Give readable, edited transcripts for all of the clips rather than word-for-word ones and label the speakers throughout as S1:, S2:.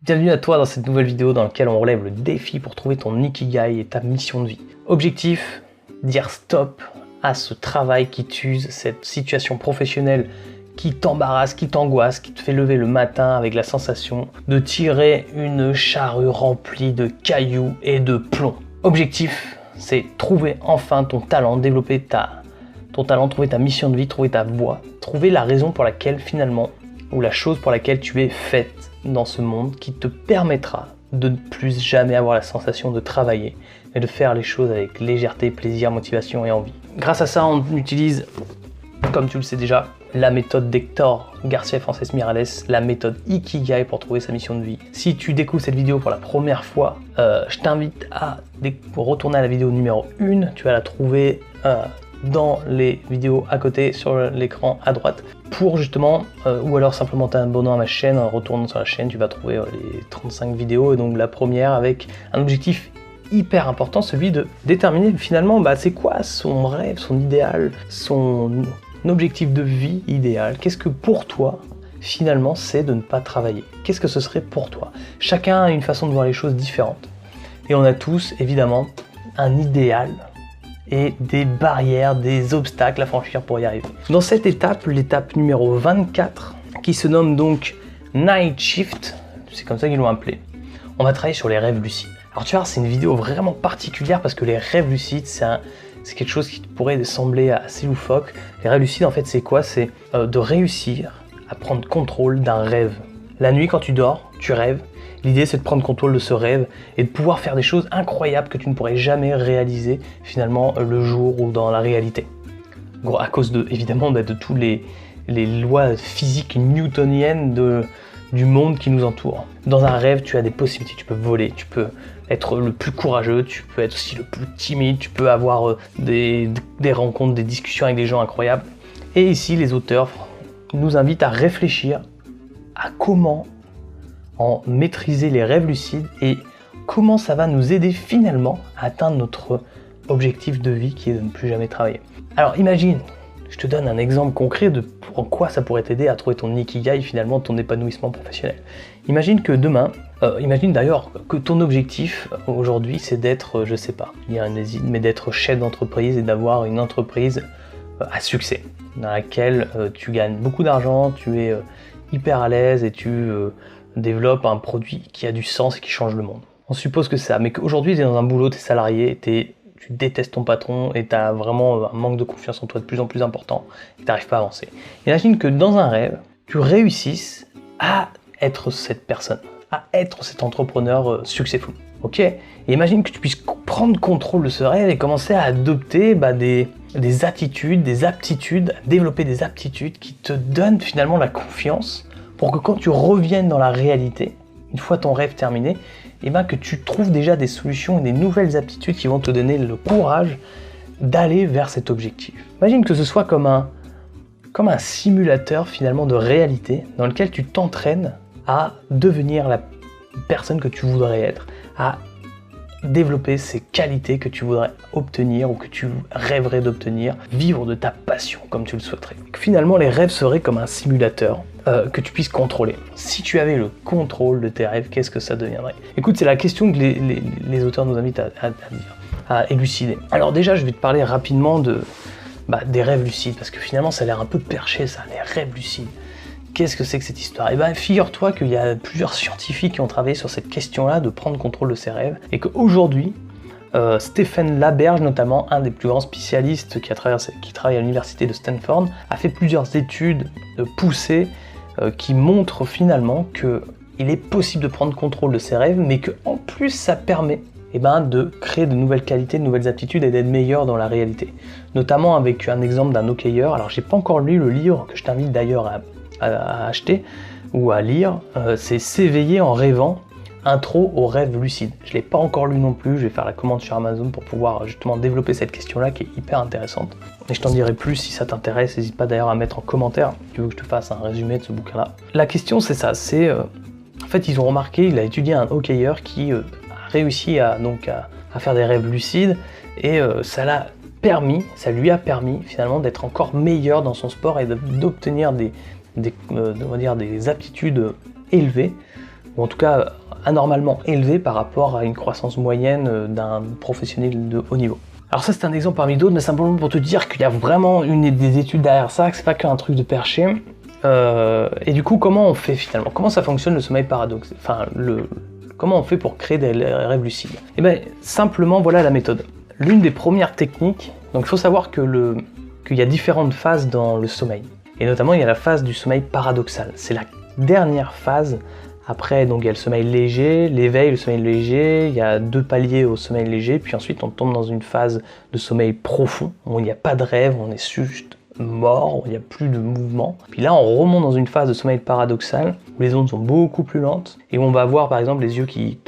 S1: Bienvenue à toi dans cette nouvelle vidéo dans laquelle on relève le défi pour trouver ton Ikigai et ta mission de vie. Objectif, dire stop à ce travail qui t'use, cette situation professionnelle qui t'embarrasse, qui t'angoisse, qui te fait lever le matin avec la sensation de tirer une charrue remplie de cailloux et de plomb. Objectif, c'est trouver enfin ton talent, développer ton talent, trouver ta mission de vie, trouver ta voie, trouver la raison pour laquelle finalement, ou la chose pour laquelle tu es faite dans ce monde qui te permettra de ne plus jamais avoir la sensation de travailler, mais de faire les choses avec légèreté, plaisir, motivation et envie. Grâce à ça, on utilise, comme tu le sais déjà, la méthode d'Hector Garcia Frances Miralles, la méthode Ikigai pour trouver sa mission de vie. Si tu découvres cette vidéo pour la première fois, je t'invite à retourner à la vidéo numéro 1, tu vas la trouver dans les vidéos à côté sur l'écran à droite pour justement, ou alors simplement t'abonnant à ma chaîne, en retournant sur la chaîne, tu vas trouver les 35 vidéos, et donc la première avec un objectif hyper important, celui de déterminer finalement c'est quoi son rêve, son idéal, son objectif de vie idéal. Qu'est-ce que pour toi finalement c'est de ne pas travailler? Qu'est-ce que ce serait pour toi? Chacun a une façon de voir les choses différentes et on a tous évidemment un idéal et des barrières, des obstacles à franchir pour y arriver. Dans cette étape, l'étape numéro 24, qui se nomme donc Night Shift, c'est comme ça qu'ils l'ont appelé, on va travailler sur les rêves lucides. Alors tu vois, c'est une vidéo vraiment particulière parce que les rêves lucides, c'est quelque chose qui pourrait sembler assez loufoque. Les rêves lucides, en fait, c'est quoi? C'est de réussir à prendre contrôle d'un rêve. La nuit, quand tu dors, tu rêves. L'idée, c'est de prendre contrôle de ce rêve et de pouvoir faire des choses incroyables que tu ne pourrais jamais réaliser finalement le jour ou dans la réalité. Gros, à cause évidemment de tous les lois physiques newtoniennes du monde qui nous entoure. Dans un rêve, tu as des possibilités, tu peux voler, tu peux être le plus courageux, tu peux être aussi le plus timide, tu peux avoir des rencontres, des discussions avec des gens incroyables. Et ici, les auteurs nous invitent à réfléchir à comment en maîtriser les rêves lucides et comment ça va nous aider finalement à atteindre notre objectif de vie qui est de ne plus jamais travailler. Alors imagine, je te donne un exemple concret de en quoi ça pourrait t'aider à trouver ton Ikigai, finalement ton épanouissement professionnel. Imagine que demain, imagine d'ailleurs que ton objectif aujourd'hui c'est d'être, je sais pas, il y a un hésite, mais d'être chef d'entreprise et d'avoir une entreprise à succès, dans laquelle tu gagnes beaucoup d'argent, tu es hyper à l'aise et tu développe un produit qui a du sens et qui change le monde. On suppose que c'est ça, mais qu'aujourd'hui tu es dans un boulot, tu es salarié, tu détestes ton patron et tu as vraiment un manque de confiance en toi de plus en plus important et tu n'arrives pas à avancer. Imagine que dans un rêve, tu réussisses à être cette personne, à être cet entrepreneur successful. Ok? Et imagine que tu puisses prendre contrôle de ce rêve et commencer à adopter des attitudes, des aptitudes, développer des aptitudes qui te donnent finalement la confiance pour que quand tu reviennes dans la réalité, une fois ton rêve terminé, que tu trouves déjà des solutions et des nouvelles aptitudes qui vont te donner le courage d'aller vers cet objectif. Imagine que ce soit comme un simulateur finalement de réalité dans lequel tu t'entraînes à devenir la personne que tu voudrais être, à développer ces qualités que tu voudrais obtenir ou que tu rêverais d'obtenir, vivre de ta passion comme tu le souhaiterais. Finalement, les rêves seraient comme un simulateur que tu puisses contrôler. Si tu avais le contrôle de tes rêves, qu'est-ce que ça deviendrait? Écoute, c'est la question que les auteurs nous invitent à élucider. Alors déjà, je vais te parler rapidement des rêves lucides, parce que finalement, ça a l'air un peu perché, ça, les rêves lucides. Qu'est-ce que c'est que cette histoire? Figure-toi qu'il y a plusieurs scientifiques qui ont travaillé sur cette question-là de prendre contrôle de ses rêves, et qu'aujourd'hui, Stephen Laberge, notamment un des plus grands spécialistes qui travaille à l'université de Stanford, a fait plusieurs études poussées qui montrent finalement qu'il est possible de prendre contrôle de ses rêves, mais qu'en plus ça permet de créer de nouvelles qualités, de nouvelles aptitudes et d'être meilleur dans la réalité. Notamment avec un exemple d'un hockeyeur. Alors j'ai pas encore lu le livre, que je t'invite d'ailleurs à acheter ou à lire, c'est S'éveiller en rêvant, intro au rêve lucide. Je ne l'ai pas encore lu non plus, je vais faire la commande sur Amazon pour pouvoir justement développer cette question-là qui est hyper intéressante. Et je t'en dirai plus si ça t'intéresse, n'hésite pas d'ailleurs à mettre en commentaire si tu veux que je te fasse un résumé de ce bouquin-là. La question c'est ça, en fait ils ont remarqué, il a étudié un hockeyeur qui a réussi à faire des rêves lucides et ça lui a permis finalement d'être encore meilleur dans son sport et d'obtenir des aptitudes élevées ou en tout cas anormalement élevé par rapport à une croissance moyenne d'un professionnel de haut niveau. Alors ça c'est un exemple parmi d'autres, mais simplement pour te dire qu'il y a vraiment des études derrière ça, que c'est pas qu'un truc de perché. Et du coup, comment on fait finalement? Comment ça fonctionne le sommeil paradoxe? Enfin, comment on fait pour créer des rêves lucides? Eh bien, simplement, voilà la méthode. L'une des premières techniques, donc il faut savoir qu'il y a différentes phases dans le sommeil. Et notamment, il y a la phase du sommeil paradoxal. C'est la dernière phase. Après, donc, il y a le sommeil léger, l'éveil, le sommeil léger, il y a 2 paliers au sommeil léger, puis ensuite on tombe dans une phase de sommeil profond, où il n'y a pas de rêve, on est juste mort, où il n'y a plus de mouvement. Puis là, on remonte dans une phase de sommeil paradoxal, où les ondes sont beaucoup plus lentes, et où on va avoir par exemple les yeux qui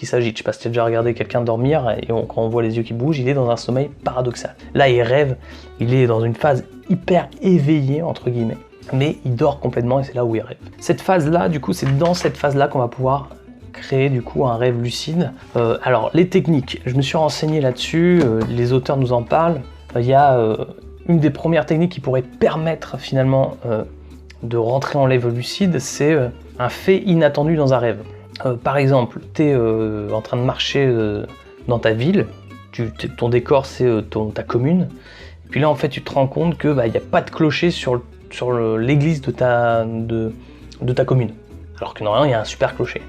S1: s'agitent. Je sais pas si tu as déjà regardé quelqu'un dormir, et quand on voit les yeux qui bougent, il est dans un sommeil paradoxal. Là, il rêve, il est dans une phase hyper éveillée, entre guillemets, mais il dort complètement et c'est là où il rêve. Cette phase-là, du coup, c'est dans cette phase-là qu'on va pouvoir créer du coup un rêve lucide. Alors, les techniques, je me suis renseigné là-dessus, les auteurs nous en parlent. Il y a une des premières techniques qui pourrait permettre finalement de rentrer en rêve lucide, c'est un fait inattendu dans un rêve. Par exemple, tu es en train de marcher dans ta ville, ton décor c'est ta commune, et puis là en fait tu te rends compte que n'y a pas de clocher sur l'église de ta commune, alors que normalement il y a un super clocher.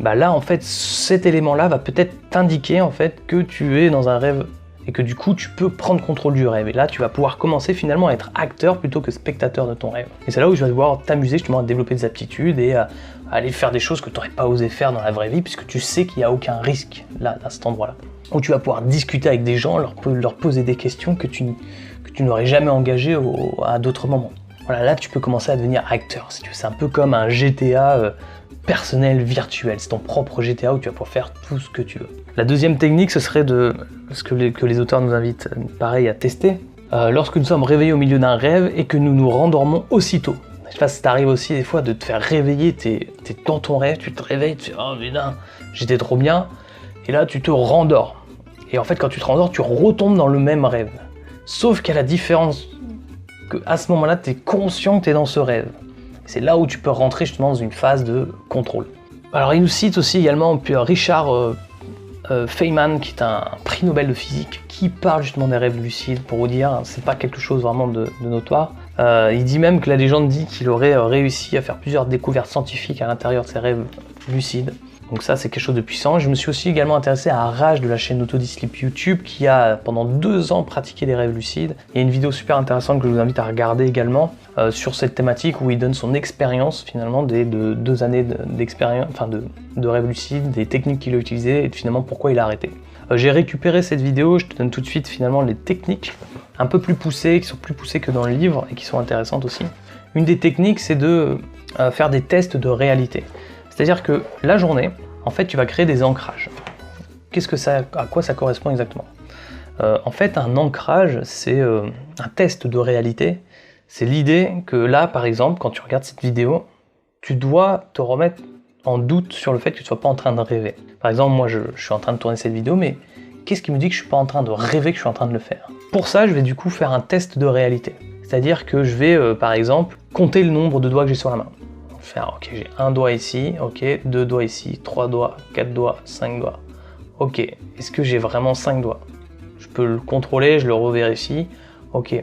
S1: Là en fait cet élément-là va peut-être t'indiquer en fait que tu es dans un rêve et que du coup tu peux prendre contrôle du rêve. Et là tu vas pouvoir commencer finalement à être acteur plutôt que spectateur de ton rêve. Et c'est là où tu vas devoir t'amuser justement à développer des aptitudes et à aller faire des choses que tu n'aurais pas osé faire dans la vraie vie, puisque tu sais qu'il n'y a aucun risque là, à cet endroit-là. Où tu vas pouvoir discuter avec des gens, leur poser des questions que tu n'aurais jamais engagées à d'autres moments. Voilà, là tu peux commencer à devenir acteur. Si tu veux, c'est un peu comme un GTA personnel virtuel. C'est ton propre GTA où tu vas pouvoir faire tout ce que tu veux. La deuxième technique, ce serait que les auteurs nous invitent, pareil, à tester. Lorsque nous sommes réveillés au milieu d'un rêve et que nous nous rendormons aussitôt. Je sais pas si t'arrive aussi des fois de te faire réveiller, t'es dans ton rêve, tu te réveilles, tu fais « Oh putain, j'étais trop bien », et là tu te rendors. Et en fait quand tu te rendors, tu retombes dans le même rêve. Sauf qu'à la différence qu'à ce moment-là, t'es conscient que t'es dans ce rêve. C'est là où tu peux rentrer justement dans une phase de contrôle. Alors il nous cite aussi également Richard Feynman, qui est un prix Nobel de physique, qui parle justement des rêves lucides. Pour vous dire, c'est pas quelque chose vraiment de notoire. Il dit même que la légende dit qu'il aurait réussi à faire plusieurs découvertes scientifiques à l'intérieur de ses rêves lucides. Donc ça, c'est quelque chose de puissant. Je me suis aussi également intéressé à Raj de la chaîne Autodisleep YouTube, qui a pendant 2 ans pratiqué des rêves lucides. Il y a une vidéo super intéressante que je vous invite à regarder également sur cette thématique, où il donne son expérience finalement de 2 années d'expérience, enfin de rêves lucides, des techniques qu'il a utilisées et finalement pourquoi il a arrêté. J'ai récupéré cette vidéo, je te donne tout de suite finalement les techniques un peu plus poussées, qui sont plus poussées que dans le livre et qui sont intéressantes aussi. Une des techniques, c'est de faire des tests de réalité. C'est-à-dire que la journée, en fait, tu vas créer des ancrages. À quoi ça correspond exactement? En fait, un ancrage, c'est un test de réalité. C'est l'idée que là, par exemple, quand tu regardes cette vidéo, tu dois te remettre en doute sur le fait que tu ne sois pas en train de rêver. Par exemple, moi, je suis en train de tourner cette vidéo, mais qu'est-ce qui me dit que je ne suis pas en train de rêver, que je suis en train de le faire? Pour ça, je vais du coup faire un test de réalité. C'est-à-dire que je vais, par exemple, compter le nombre de doigts que j'ai sur la main. Faire, ok, j'ai 1 doigt ici, ok, 2 doigts ici, 3 doigts, 4 doigts, 5 doigts. Ok, est-ce que j'ai vraiment 5 doigts? Je peux le contrôler, je le revérifie. Ok.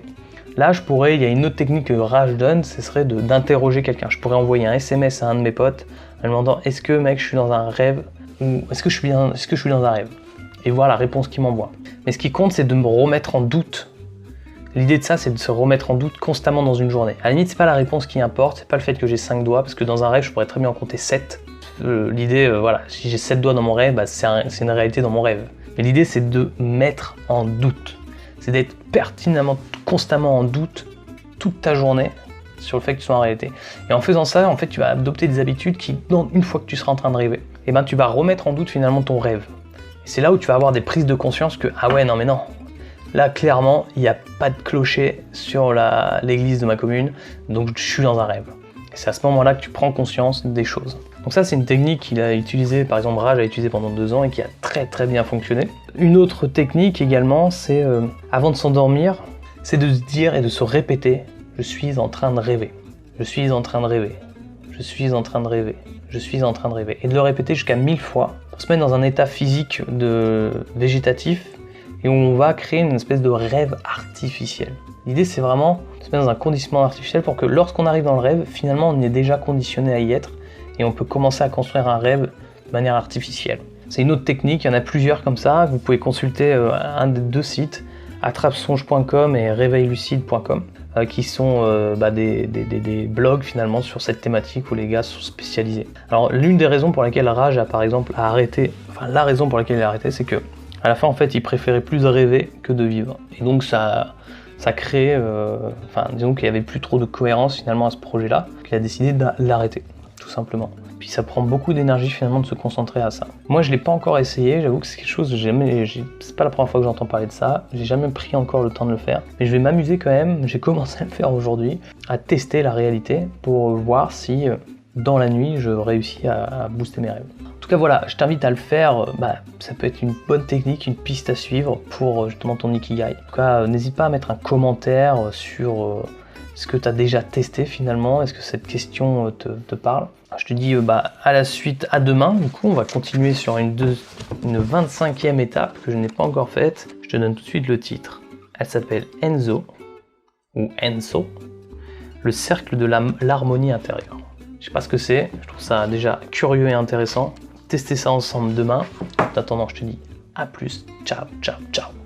S1: Là, il y a une autre technique que Raj donne, ce serait d'interroger quelqu'un. Je pourrais envoyer un SMS à un de mes potes en lui demandant, est-ce que mec, je suis dans un rêve, ou est-ce que je suis dans un rêve? Et voir la réponse qu'il m'envoie. Mais ce qui compte, c'est de me remettre en doute. L'idée de ça, c'est de se remettre en doute constamment dans une journée. À la limite, c'est pas la réponse qui importe, c'est pas le fait que j'ai 5 doigts, parce que dans un rêve, je pourrais très bien en compter 7. L'idée, voilà, si j'ai 7 doigts dans mon rêve, c'est une réalité dans mon rêve. Mais l'idée, c'est de mettre en doute. C'est d'être pertinemment, constamment en doute toute ta journée sur le fait que tu sois en réalité. Et en faisant ça, en fait, tu vas adopter des habitudes qui, une fois que tu seras en train de rêver, et ben, tu vas remettre en doute finalement ton rêve. Et c'est là où tu vas avoir des prises de conscience que, ah ouais, non mais non. Là, clairement, il n'y a pas de clocher sur l'église de ma commune, donc je suis dans un rêve. Et c'est à ce moment-là que tu prends conscience des choses. Donc ça, c'est une technique qu'il a utilisée, par exemple Raj a utilisé pendant 2 ans et qui a très très bien fonctionné. Une autre technique également, c'est avant de s'endormir, c'est de se dire et de se répéter « je suis en train de rêver ». Je suis en train de rêver. je suis en train de rêver, je suis en train de rêver. Et de le répéter jusqu'à 1000 fois pour se mettre dans un état physique de végétatif et où on va créer une espèce de rêve artificiel. L'idée, c'est vraiment de se mettre dans un conditionnement artificiel pour que lorsqu'on arrive dans le rêve, finalement, on est déjà conditionné à y être et on peut commencer à construire un rêve de manière artificielle. C'est une autre technique, il y en a plusieurs comme ça. Vous pouvez consulter un des deux sites, attrapesonge.com et réveillucide.com, qui sont des blogs finalement sur cette thématique où les gars sont spécialisés. Alors l'une des raisons pour laquelle Raj a par exemple arrêté, enfin la raison pour laquelle il a arrêté, c'est que à la fin en fait il préférait plus rêver que de vivre. Et donc ça crée, disons qu'il n'y avait plus trop de cohérence finalement à ce projet-là, qu'il a décidé de l'arrêter, tout simplement. Puis ça prend beaucoup d'énergie finalement de se concentrer à ça. Moi je l'ai pas encore essayé, j'avoue que c'est quelque chose, c'est pas la première fois que j'entends parler de ça, j'ai jamais pris encore le temps de le faire, mais je vais m'amuser quand même, j'ai commencé à le faire aujourd'hui, à tester la réalité pour voir si dans la nuit je réussis à booster mes rêves. En tout cas voilà, je t'invite à le faire, ça peut être une bonne technique, une piste à suivre pour justement ton Ikigai. En tout cas, n'hésite pas à mettre un commentaire sur ce que tu as déjà testé finalement, est-ce que cette question te parle. Je te dis à la suite, à demain. Du coup, on va continuer sur une 25e étape que je n'ai pas encore faite. Je te donne tout de suite le titre. Elle s'appelle Enso, ou Enso, le cercle de l'harmonie intérieure. Je sais pas ce que c'est, je trouve ça déjà curieux et intéressant. Testez ça ensemble demain. En attendant, je te dis à plus. Ciao, ciao, ciao.